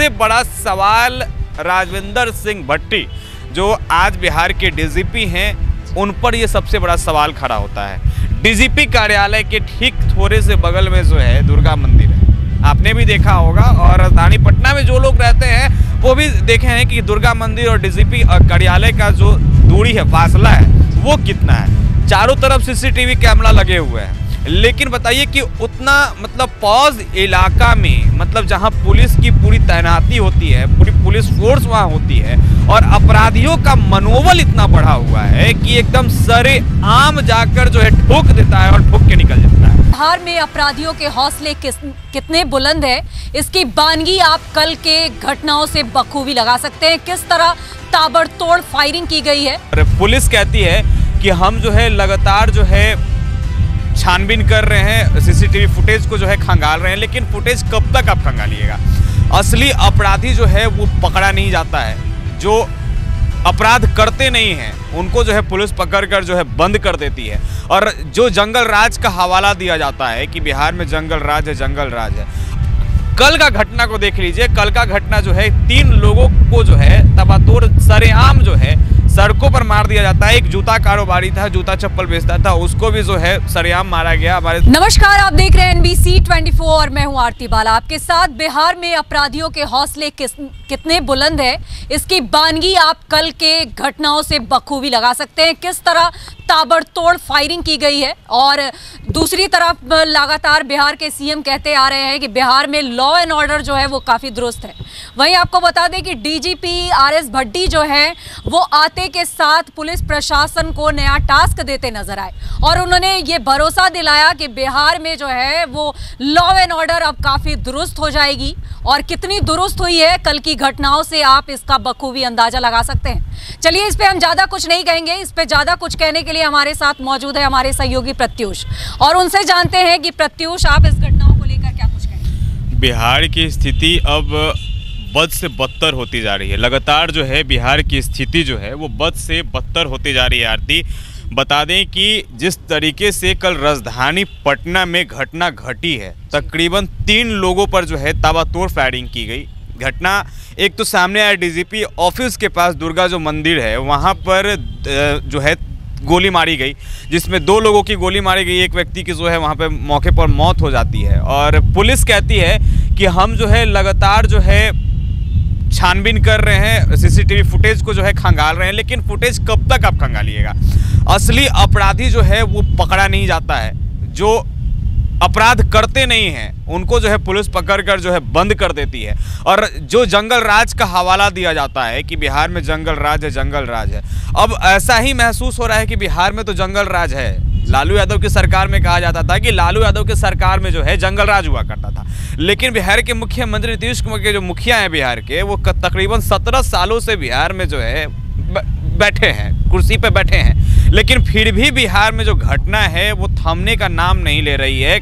सबसे बड़ा सवाल राजविंदर सिंह भट्टी जो आज बिहार के डीजीपी हैं, उन पर ये सबसे बड़ा सवाल खड़ा होता है। डीजीपी कार्यालय के ठीक थोड़े से बगल में जो है दुर्गा मंदिर है, आपने भी देखा होगा, और राजधानी पटना में जो लोग रहते हैं वो भी देखे हैं कि दुर्गा मंदिर और डीजीपी कार्यालय का जो दूरी है, फासला है, वो कितना है। चारों तरफ सीसीटीवी कैमरा लगे हुए हैं, लेकिन बताइए कि उतना पॉज इलाका में जहां पुलिस की पूरी तैनाती होती है, पूरी पुलिस फोर्स वहां होती है, और अपराधियों का मनोबल इतना बढ़ा हुआ है कि एकदम सरेआम जाकर जो है ठोक देता है और ठोक के निकल जाता है। बिहार में अपराधियों के हौसले कितने बुलंद है, इसकी बानगी आप कल के घटनाओं से बखूबी लगा सकते हैं। किस तरह ताबड़तोड़ फायरिंग की गई है। पुलिस कहती है कि हम जो है लगातार जो है छानबीन कर रहे हैं, सीसीटीवी फुटेज को जो है खंगाल रहे हैं, लेकिन फुटेज कब तक आप खंगालिएगा। असली अपराधी जो है वो पकड़ा नहीं जाता है, जो अपराध करते नहीं हैं उनको जो है पुलिस पकड़कर जो है बंद कर देती है, और जो जंगल राज का हवाला दिया जाता है कि बिहार में जंगल राज है, जंगल राज है। कल का घटना को देख लीजिए। कल का घटना जो है 3 लोगों को जो है तबातोड़ सरेआम जो है सड़कों पर मार दिया जाता है। एक जूता कारोबारी था, जूता चप्पल बेचता था, उसको भी जो है सरेआम मारा गया। हमारे नमस्कार, आप देख रहे हैं NBC 24 और मैं हूं आरती बाला आपके साथ। बिहार में अपराधियों के हौसले कितने बुलंद है, इसकी बानगी आप कल के घटनाओं से बखूबी लगा सकते हैं। किस तरह ताबड़तोड़ फायरिंग की गई है, और दूसरी तरफ लगातार बिहार के सीएम कहते आ रहे हैं कि बिहार में लॉ एंड ऑर्डर जो है वो काफी दुरुस्त है। वहीं आपको बता दें कि डीजीपी RS भट्टी जो है वो आते के साथ पुलिस प्रशासन को नया टास्क देते नजर आए, और उन्होंने ये भरोसा दिलाया कि बिहार में जो है वो लॉ एंड ऑर्डर अब काफी दुरुस्त हो जाएगी। और कितनी दुरुस्त हुई है कल की घटनाओं से आप इसका बखूबी अंदाजा लगा सकते हैं। चलिए, इस पे हम ज्यादा कुछ नहीं कहेंगे। इस पे ज्यादा कुछ कहने के लिए हमारे साथ मौजूद है हमारे सहयोगी प्रत्युष, और उनसे जानते हैं कि प्रत्युष, आप इस घटनाओं को लेकर क्या कुछ कहेंगे। बिहार की स्थिति अब बद से बदतर होती जा रही है। लगातार जो है बिहार की स्थिति जो है वो बद से बदतर होती जा रही है। आरती, बता दें कि जिस तरीके से कल राजधानी पटना में घटना घटी है, तकरीबन 3 लोगों पर जो है ताबड़तोड़ फायरिंग की गई। घटना एक तो सामने आया डीजीपी ऑफिस के पास दुर्गा जो मंदिर है वहाँ पर जो है गोली मारी गई, जिसमें 2 लोगों की गोली मारी गई। एक व्यक्ति की जो है वहाँ पे मौके पर मौत हो जाती है, और पुलिस कहती है कि हम जो है लगातार जो है छानबीन कर रहे हैं, सीसीटीवी फुटेज को जो है खंगाल रहे हैं, लेकिन फुटेज कब तक आप खंगालिएगा। असली अपराधी जो है वो पकड़ा नहीं जाता है, जो अपराध करते नहीं हैं उनको जो है पुलिस पकड़कर जो है बंद कर देती है, और जो जंगल राज का हवाला दिया जाता है कि बिहार में जंगल राज है, जंगल राज है। अब ऐसा ही महसूस हो रहा है कि बिहार में तो जंगल राज है। लालू यादव की सरकार में कहा जाता था कि लालू यादव की सरकार में जो है जंगल राज हुआ करता था, लेकिन बिहार के मुख्यमंत्री नीतीश कुमार के जो मुखिया हैं बिहार के, वो तकरीबन 17 सालों से बिहार में जो है बैठे हैं, कुर्सी पे बैठे हैं, लेकिन फिर भी बिहार में जो घटना है वो थमने का नाम नहीं ले रही है।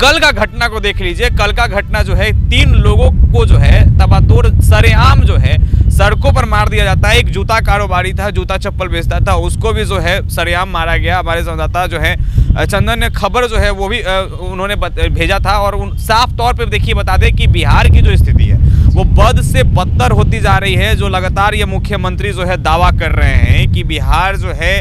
कल का घटना को देख लीजिए। कल का घटना जो है 3 लोगों को जो है तबातोड़ सरेआम जो है सड़कों पर मार दिया जाता है। एक जूता कारोबारी था, जूता चप्पल बेचता था, उसको भी जो है सरेआम मारा गया। हमारे संवाददाता जो है चंदन ने खबर जो है वो भी उन्होंने भेजा था, और साफ तौर पे देखिए बता दें कि बिहार की जो स्थिति है वो बद से बदतर होती जा रही है। जो लगातार ये मुख्यमंत्री जो है दावा कर रहे हैं कि बिहार जो है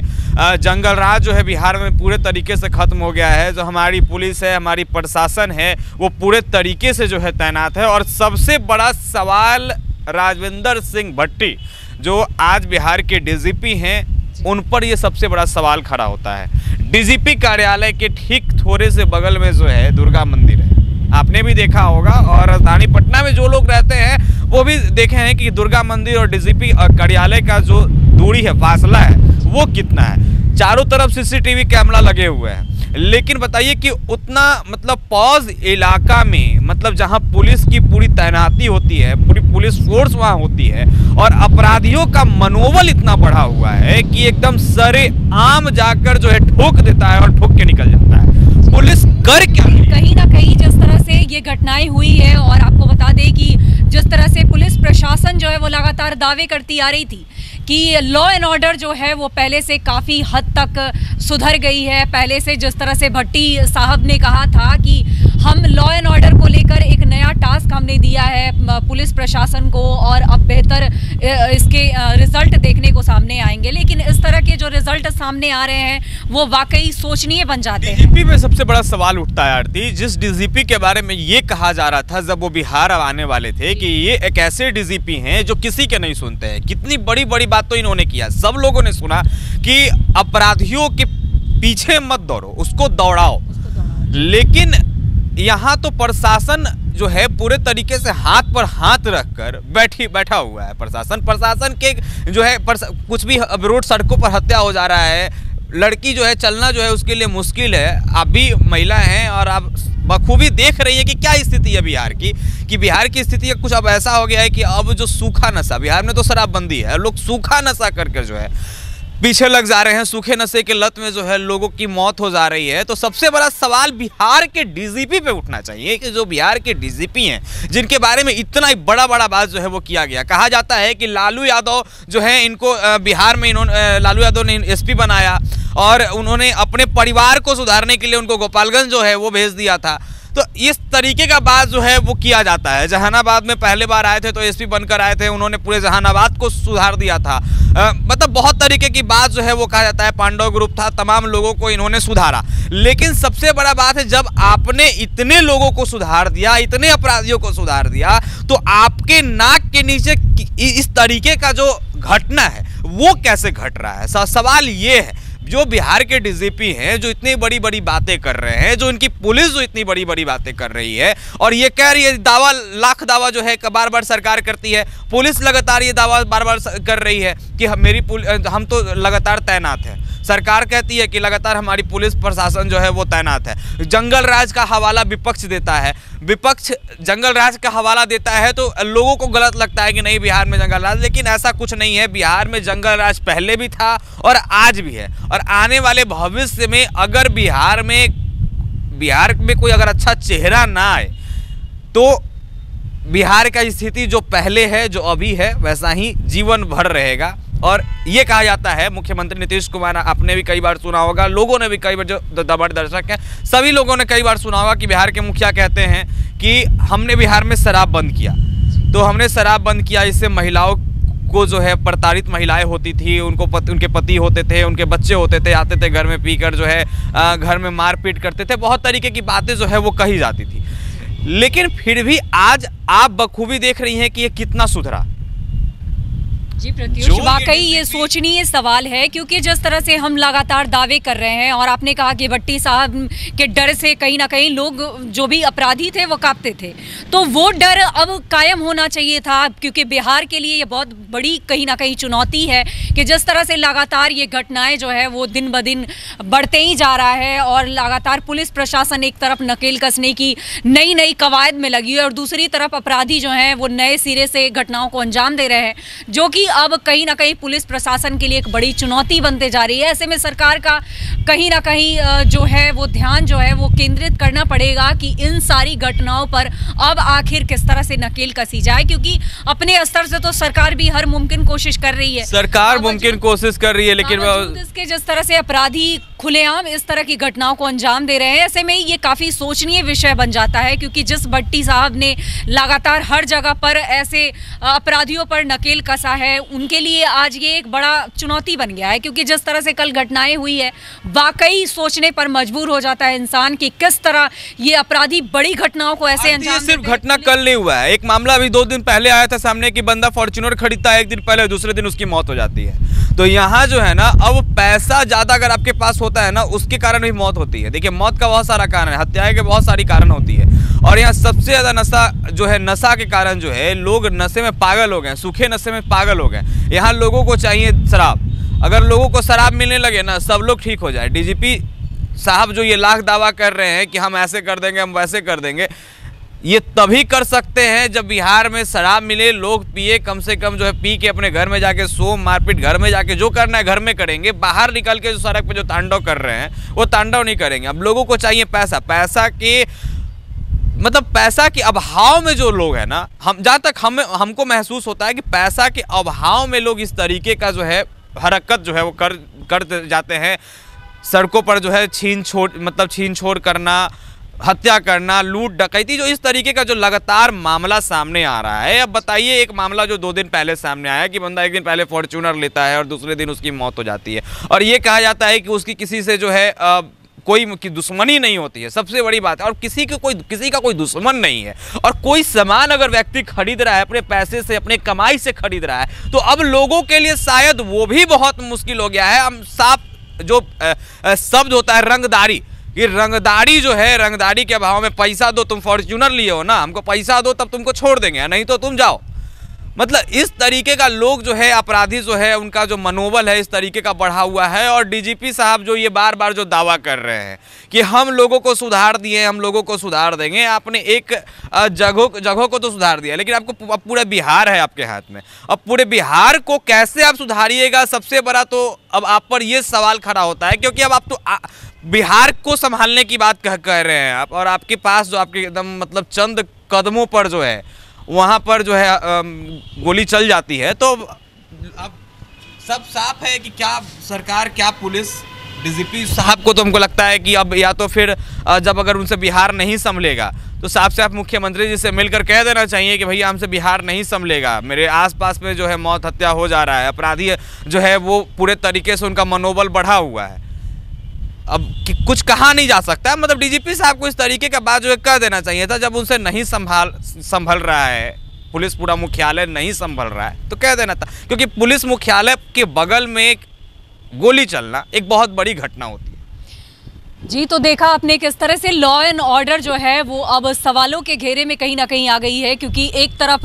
जंगल राज जो है बिहार में पूरे तरीके से खत्म हो गया है। जो हमारी पुलिस है, हमारी प्रशासन है, वो पूरे तरीके से जो है तैनात है। और सबसे बड़ा सवाल राजविंदर सिंह भट्टी जो आज बिहार के डीजीपी हैं, उन पर ये सबसे बड़ा सवाल खड़ा होता है। डीजीपी कार्यालय के ठीक थोड़े से बगल में जो है दुर्गा मंदिर है, आपने भी देखा होगा, और राजधानी पटना में जो लोग रहते हैं वो भी देखे हैं कि दुर्गा मंदिर और डीजीपी कार्यालय का जो दूरी है, फासला है, वो कितना है। चारों तरफ सीसीटीवी कैमरा लगे हुए हैं, लेकिन बताइए कि उतना पॉज इलाका में जहां पुलिस की पूरी तैनाती होती है, पूरी पुलिस फोर्स वहां होती है, और अपराधियों का मनोबल इतना बढ़ा हुआ है कि एकदम सरेआम जाकर जो है ठोक देता है और ठोक के निकल जाता है। पुलिस कर क्या कहीं ना कहीं जिस तरह से ये घटनाएं हुई है, और आपको बता दें कि जिस तरह से पुलिस प्रशासन जो है वो लगातार दावे करती आ रही थी कि लॉ एंड ऑर्डर जो है वो पहले से काफ़ी हद तक सुधर गई है। पहले से जिस तरह से भट्टी साहब ने कहा था कि हम लॉ एंड ऑर्डर को लेकर एक नया टास्क हमने दिया है पुलिस प्रशासन को और अब बेहतर इसके रिजल्ट देखने को सामने आएंगे, लेकिन इस तरह के जो रिजल्ट सामने आ रहे हैं वो वाकई सोचनीय बन जाते हैं। डीजीपी में सबसे बड़ा सवाल उठता है आरती, जिस डीजीपी के बारे में ये कहा जा रहा था जब वो बिहार आने वाले थे कि ये एक ऐसे डीजीपी हैं जो किसी के नहीं सुनते हैं। कितनी बड़ी बड़ी बात तो इन्होंने किया, सब लोगों ने सुना कि अपराधियों के पीछे मत दौड़ो, उसको दौड़ाओ। लेकिन यहाँ तो प्रशासन जो है पूरे तरीके से हाथ पर हाथ रखकर बैठा हुआ है। प्रशासन के जो है कुछ भी रोड सड़कों पर हत्या हो जा रहा है, लड़की जो है चलना जो है उसके लिए मुश्किल है। आप भी महिला हैं और आप बखूबी देख रही है कि क्या स्थिति है बिहार की, कि बिहार की स्थिति कुछ अब ऐसा हो गया है कि अब जो सूखा नशा, बिहार में तो शराबबंदी है, लोग सूखा नशा करके जो है पीछे लग जा रहे हैं। सूखे नशे के लत में जो है लोगों की मौत हो जा रही है। तो सबसे बड़ा सवाल बिहार के डीजीपी पे उठना चाहिए कि जो बिहार के डीजीपी हैं, जिनके बारे में इतना बड़ा बात जो है वो किया गया। कहा जाता है कि लालू यादव जो है इनको बिहार में लालू यादव ने एसपी बनाया और उन्होंने अपने परिवार को सुधारने के लिए उनको गोपालगंज जो है वो भेज दिया था। तो इस तरीके का बात जो है वो किया जाता है। जहानाबाद में पहले बार आए थे तो एसपी बनकर आए थे, उन्होंने पूरे जहानाबाद को सुधार दिया था। मतलब बहुत तरीके की बात जो है वो कहा जाता है। पांडव ग्रुप था, तमाम लोगों को इन्होंने सुधारा। लेकिन सबसे बड़ा बात है, जब आपने इतने लोगों को सुधार दिया, इतने अपराधियों को सुधार दिया, तो आपके नाक के नीचे इस तरीके का जो घटना है वो कैसे घट रहा है? सवाल ये है। जो बिहार के डीजीपी हैं, जो इतनी बड़ी बातें कर रहे हैं, जो इनकी पुलिस जो इतनी बड़ी बातें कर रही है और ये कह रही है, दावा लाख दावा जो है बार सरकार करती है, पुलिस लगातार ये दावा बार कर रही है कि हम तो लगातार तैनात हैं। सरकार कहती है कि लगातार हमारी पुलिस प्रशासन जो है वो तैनात है। जंगल राज का हवाला विपक्ष देता है, विपक्ष जंगल राज का हवाला देता है तो लोगों को गलत लगता है कि नहीं बिहार में जंगल राज, लेकिन ऐसा कुछ नहीं है। बिहार में जंगल राज पहले भी था और आज भी है, और आने वाले भविष्य में अगर बिहार में कोई अगर अच्छा चेहरा ना आए तो बिहार का स्थिति जो पहले है, जो अभी है, वैसा ही जीवन भर रहेगा। और ये कहा जाता है, मुख्यमंत्री नीतीश कुमार, आपने भी कई बार सुना होगा, लोगों ने भी कई बार, जो दबड़ दर्शक हैं सभी लोगों ने कई बार सुना होगा कि बिहार के मुखिया कहते हैं कि हमने बिहार में शराब बंद किया। तो हमने शराब बंद किया, इससे महिलाओं को जो है प्रताड़ित महिलाएं होती थी, उनके पति होते थे, उनके बच्चे होते थे, आते थे घर में पीकर जो है घर में मारपीट करते थे, बहुत तरीके की बातें जो है वो कही जाती थी। लेकिन फिर भी आज आप बखूबी देख रही हैं कि ये कितना सुधरा। जी प्रत्युष, वाकई ये सोचनीय सवाल है, क्योंकि जिस तरह से हम लगातार दावे कर रहे हैं और आपने कहा कि भट्टी साहब के डर से कहीं ना कहीं लोग जो भी अपराधी थे वो कांपते थे, तो वो डर अब कायम होना चाहिए था, क्योंकि बिहार के लिए ये बहुत बड़ी कहीं ना कहीं चुनौती है कि जिस तरह से लगातार ये घटनाएं जो है वो दिन ब दिन बढ़ते ही जा रहा है और लगातार पुलिस प्रशासन एक तरफ नकेल कसने की नई कवायद में लगी है और दूसरी तरफ अपराधी जो हैं वो नए सिरे से घटनाओं को अंजाम दे रहे हैं, जो कि अब कहीं ना कहीं पुलिस प्रशासन के लिए एक बड़ी चुनौती बनते जा रही है। ऐसे में सरकार का कहीं ना कहीं जो है वो ध्यान जो है वो केंद्रित करना पड़ेगा कि इन सारी घटनाओं पर अब आखिर किस तरह से नकेल कसी जाए, क्योंकि अपने स्तर से तो सरकार भी हर मुमकिन कोशिश कर रही है, सरकार मुमकिन कोशिश कर रही है, लेकिन इसके जिस तरह से अपराधी खुलेआम इस तरह की घटनाओं को अंजाम दे रहे हैं, ऐसे में ये काफी सोचनीय विषय बन जाता है, क्योंकि जिस भट्टी साहब ने लगातार हर जगह पर ऐसे अपराधियों पर नकेल कसा है, उनके लिए आज ये एक बड़ा चुनौती बन गया है। क्योंकि जिस तरह से कल घटनाएं हुई है, वाकई सोचने पर मजबूर हो जाता है इंसान कि किस तरह ये अपराधी बड़ी घटनाओं को ऐसे अंजाम सिर्फ घटना कल नहीं हुआ है, एक मामला अभी 2 दिन पहले आया था सामने कि बंदा फॉर्च्यूनर खरीदता है, एक दिन पहले दूसरे दिन उसकी मौत हो जाती है। तो यहाँ जो है ना, अब पैसा ज्यादा अगर आपके पास होता है ना, उसके कारण भी मौत होती है। देखिए, मौत का बहुत सारा कारण है, हत्याएं के बहुत सारी कारण होती है, और यहाँ सबसे ज्यादा नशा जो है, नशा के कारण जो है लोग नशे में पागल हो गए, सूखे नशे में पागल हो गए। यहाँ लोगों को चाहिए शराब, अगर लोगों को शराब मिलने लगे ना, सब लोग ठीक हो जाए। डीजीपी साहब जो ये लाख दावा कर रहे हैं कि हम ऐसे कर देंगे, हम वैसे कर देंगे, ये तभी कर सकते हैं जब बिहार में शराब मिले, लोग पिए, कम से कम जो है पी के अपने घर में जाके सो, मारपीट घर में जाके जो करना है घर में करेंगे, बाहर निकल के जो सड़क पे जो तांडव कर रहे हैं वो तांडव नहीं करेंगे। अब लोगों को चाहिए पैसा, पैसा के मतलब पैसा के अभाव में जो लोग हैं ना, हम जहाँ तक हमको महसूस होता है कि पैसा के अभाव में लोग इस तरीके का जो है हरकत जो है वो कर जाते हैं। सड़कों पर जो है छीन छोड़ करना, हत्या करना, लूट डकैती, जो इस तरीके का जो लगातार मामला सामने आ रहा है। अब बताइए, एक मामला जो 2 दिन पहले सामने आया कि बंदा एक दिन पहले फॉर्च्यूनर लेता है और दूसरे दिन उसकी मौत हो जाती है, और ये कहा जाता है कि उसकी किसी से जो है कोई की दुश्मनी नहीं होती है। सबसे बड़ी बात है, और किसी का कोई दुश्मन नहीं है, और कोई सामान अगर व्यक्ति खरीद रहा है अपने पैसे से, अपने कमाई से खरीद रहा है, तो अब लोगों के लिए शायद वो भी बहुत मुश्किल हो गया है। हम साफ जो शब्द होता है रंगदारी, ये रंगदारी जो है, रंगदारी के अभाव में पैसा दो, तुम फॉर्च्यूनर लिए हो ना, हमको पैसा दो तब तुमको छोड़ देंगे, नहीं तो तुम जाओ। मतलब इस तरीके का लोग जो है, अपराधी जो है, उनका जो मनोबल है इस तरीके का बढ़ा हुआ है। और डीजीपी साहब जो ये बार बार जो दावा कर रहे हैं कि हम लोगों को सुधार दिए, हम लोगों को सुधार देंगे, आपने एक जगहों को तो सुधार दिया, लेकिन आपको अब पूरा बिहार है आपके हाथ में। अब पूरे बिहार को कैसे आप सुधारिएगा, सबसे बड़ा तो अब आप पर ये सवाल खड़ा होता है, क्योंकि अब आप तो बिहार को संभालने की बात कह रहे हैं आप, और आपके पास जो आपके एकदम मतलब चंद कदमों पर जो है वहाँ पर जो है गोली चल जाती है। तो अब सब साफ है कि क्या सरकार, क्या पुलिस, डीजीपी साहब को तो हमको लगता है कि अब या तो फिर जब अगर उनसे बिहार नहीं संभलेगा तो साफ साफ मुख्यमंत्री जी से मिलकर कह देना चाहिए कि भैया हमसे बिहार नहीं संभलेगा, मेरे आसपास में जो है मौत हत्या हो जा रहा है, अपराधी जो है वो पूरे तरीके से उनका मनोबल बढ़ा हुआ है। अब कुछ कहा नहीं जा सकता, मतलब डीजीपी साहब को इस तरीके का बात जो है कह देना चाहिए था। जब उनसे नहीं संभल रहा है, पुलिस पूरा मुख्यालय नहीं संभल रहा है, तो कह देना था, क्योंकि पुलिस मुख्यालय के बगल में एक गोली चलना एक बहुत बड़ी घटना होती है। जी, तो देखा आपने किस तरह से लॉ एंड ऑर्डर जो है वो अब सवालों के घेरे में कहीं ना कहीं आ गई है, क्योंकि एक तरफ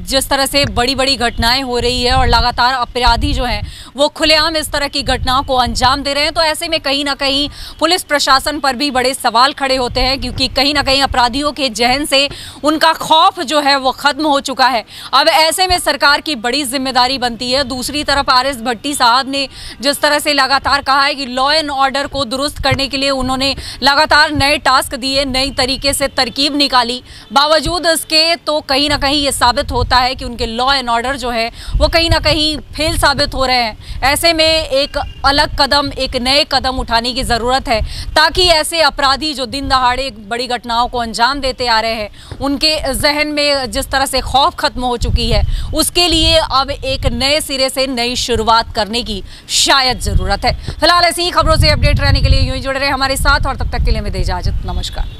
जिस तरह से बड़ी बड़ी घटनाएं हो रही है और लगातार अपराधी जो हैं वो खुलेआम इस तरह की घटनाओं को अंजाम दे रहे हैं, तो ऐसे में कहीं ना कहीं पुलिस प्रशासन पर भी बड़े सवाल खड़े होते हैं, क्योंकि कहीं ना कहीं अपराधियों के जहन से उनका खौफ जो है वो खत्म हो चुका है। अब ऐसे में सरकार की बड़ी जिम्मेदारी बनती है। दूसरी तरफ RS भट्टी साहब ने जिस तरह से लगातार कहा है कि लॉ एंड ऑर्डर को दुरुस्त करने के लिए उन्होंने लगातार नए टास्क दिए, नई तरीके से तरकीब निकाली, बावजूद इसके तो कहीं ना कहीं ये साबित होता है कि उनके लॉ एंड ऑर्डर जो है वो कहीं ना कहीं फेल साबित हो रहे हैं। ऐसे में एक अलग कदम, एक नए कदम उठाने की ज़रूरत है, ताकि ऐसे अपराधी जो दिन दहाड़े बड़ी घटनाओं को अंजाम देते आ रहे हैं, उनके जहन में जिस तरह से खौफ खत्म हो चुकी है, उसके लिए अब एक नए सिरे से नई शुरुआत करने की शायद ज़रूरत है। फिलहाल ऐसी ही खबरों से अपडेट रहने के लिए यूं ही जुड़े रहे हमारे साथ, और तब तक के लिए मैं दे इजाजत। नमस्कार।